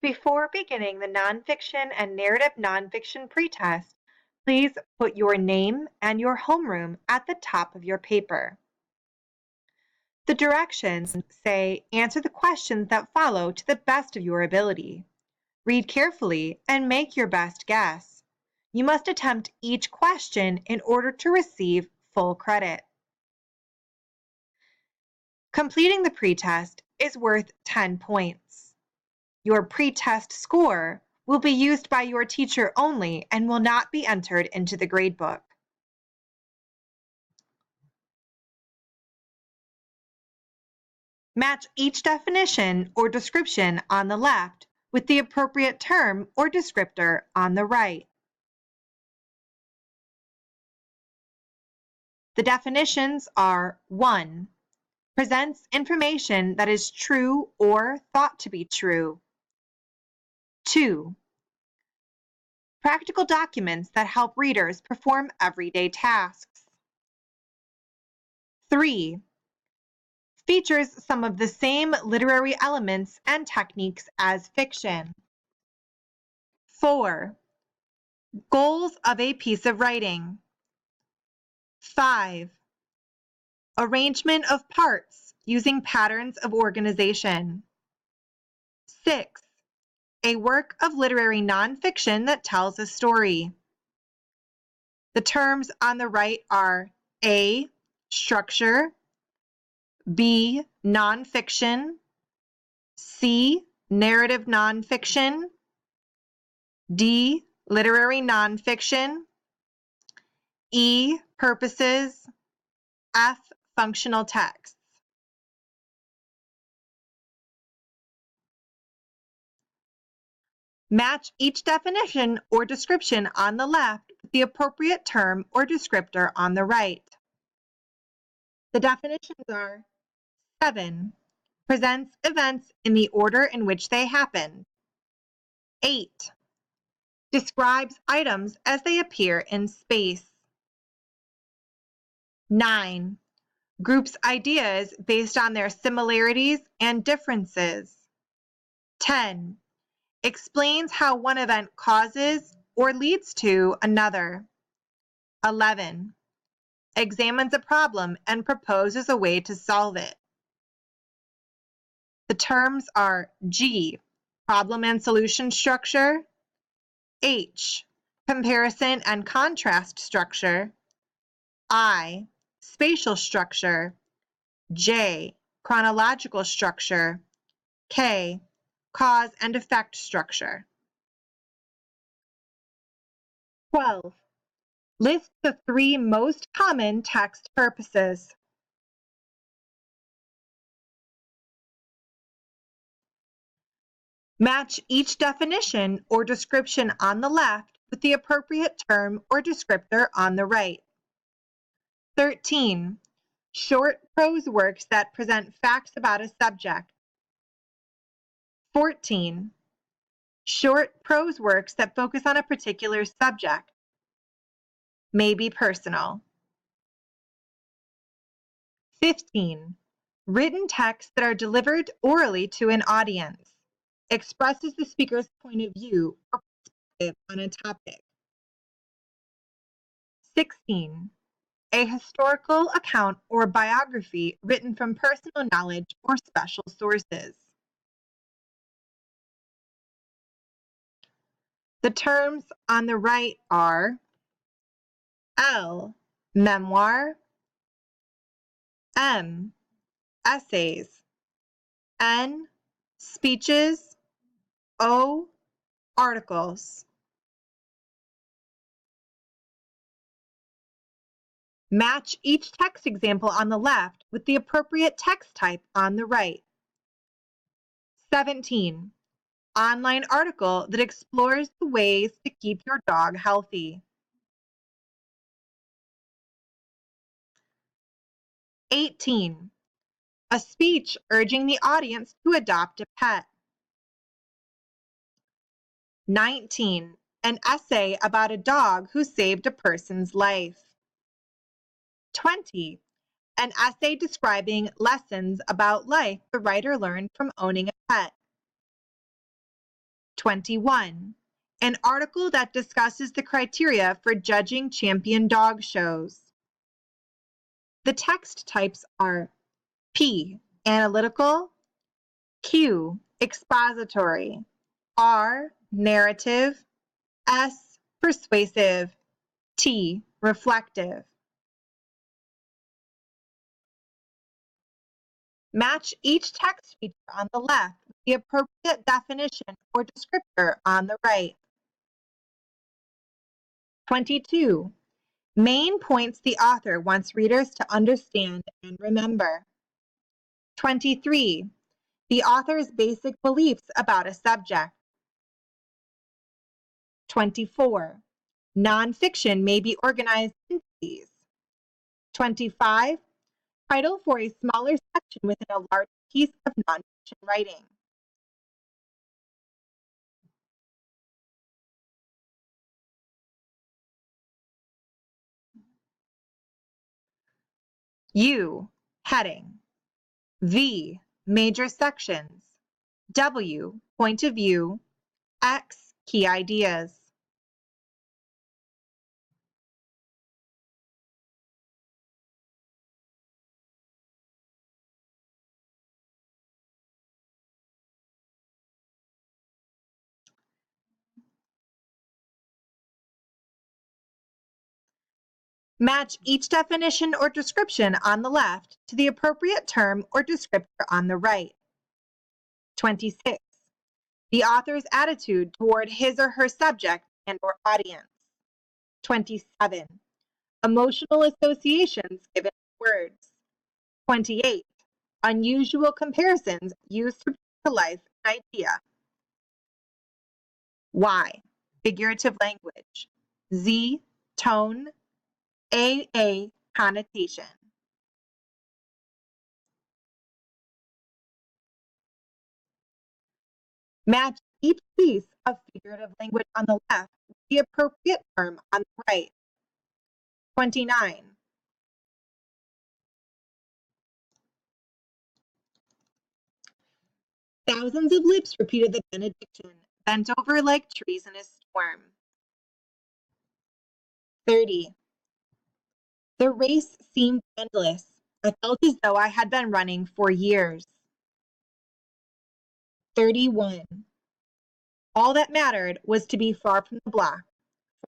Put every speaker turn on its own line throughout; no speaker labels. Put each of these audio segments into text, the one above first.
Before beginning the nonfiction and narrative nonfiction pretest, please put your name and your homeroom at the top of your paper. The directions say answer the questions that follow to the best of your ability. Read carefully and make your best guess. You must attempt each question in order to receive full credit. Completing the pretest is worth 10 points. Your pretest score will be used by your teacher only and will not be entered into the gradebook. Match each definition or description on the left with the appropriate term or descriptor on the right. The definitions are 1. Presents information that is true or thought to be true. 2. Practical documents that help readers perform everyday tasks. 3. Features some of the same literary elements and techniques as fiction. 4. Goals of a piece of writing. 5. Arrangement of parts using patterns of organization. 6. A work of literary nonfiction that tells a story. The terms on the right are A. Structure, B. Nonfiction, C. Narrative nonfiction, D. Literary nonfiction, E. Purposes, F. Functional texts. Match each definition or description on the left with the appropriate term or descriptor on the right. The definitions are 7. Presents events in the order in which they happened. 8. Describes items as they appear in space. 9. Groups ideas based on their similarities and differences. 10. Explains how one event causes or leads to another. 11. Examines a problem and proposes a way to solve it. The terms are G. Problem and solution structure. H. Comparison and contrast structure. I. Spatial structure. J. Chronological structure. K. Cause and effect structure. 12. List the 3 most common text purposes. Match each definition or description on the left with the appropriate term or descriptor on the right. 13. Short prose works that present facts about a subject. 14. Short prose works that focus on a particular subject. May be personal. 15. Written texts that are delivered orally to an audience. Expresses the speaker's point of view or perspective on a topic. 16. A historical account or biography written from personal knowledge or special sources. The terms on the right are L. Memoir, M. Essays, N. Speeches, O. Articles. Match each text example on the left with the appropriate text type on the right. 17. Online article that explores the ways to keep your dog healthy. 18. A speech urging the audience to adopt a pet. 19. An essay about a dog who saved a person's life. 20. An essay describing lessons about life the writer learned from owning a pet. 21. An article that discusses the criteria for judging champion dog shows. The text types are P. Analytical, Q. Expository, R. Narrative, S. Persuasive, T. Reflective. Match each text feature on the left with the appropriate definition or descriptor on the right. 22. Main points the author wants readers to understand and remember. 23. The author's basic beliefs about a subject. 24. Nonfiction may be organized into these. 25. Title for a smaller section within a large piece of nonfiction writing. U. Heading. V. Major sections. W. Point of view. X. Key ideas. Match each definition or description on the left to the appropriate term or descriptor on the right. 26. The author's attitude toward his or her subject and or audience. 27. Emotional associations given words. 28. Unusual comparisons used to bring to life an idea. Y. Figurative language. Z. Tone. A. Connotation. Match each piece of figurative language on the left with the appropriate term on the right. 29. Thousands of lips repeated the benediction, bent over like trees in a storm. 30. The race seemed endless. I felt as though I had been running for years. 31. All that mattered was to be far from the block,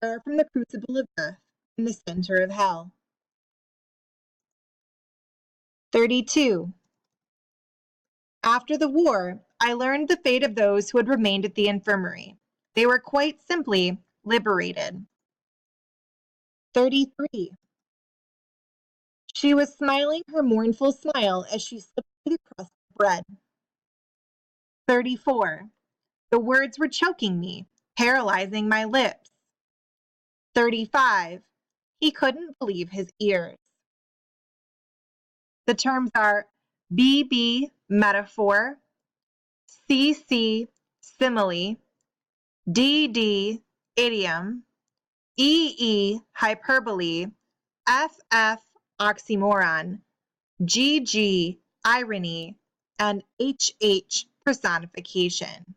far from the crucible of death, in the center of hell. 32. After the war, I learned the fate of those who had remained at the infirmary. They were quite simply liberated. 33. She was smiling her mournful smile as she slipped through the crust of bread. 34. The words were choking me, paralyzing my lips. 35. He couldn't believe his ears. The terms are BB, metaphor, CC, simile, DD, idiom, EE, hyperbole, FF, oxymoron, GG, irony, and HH, personification.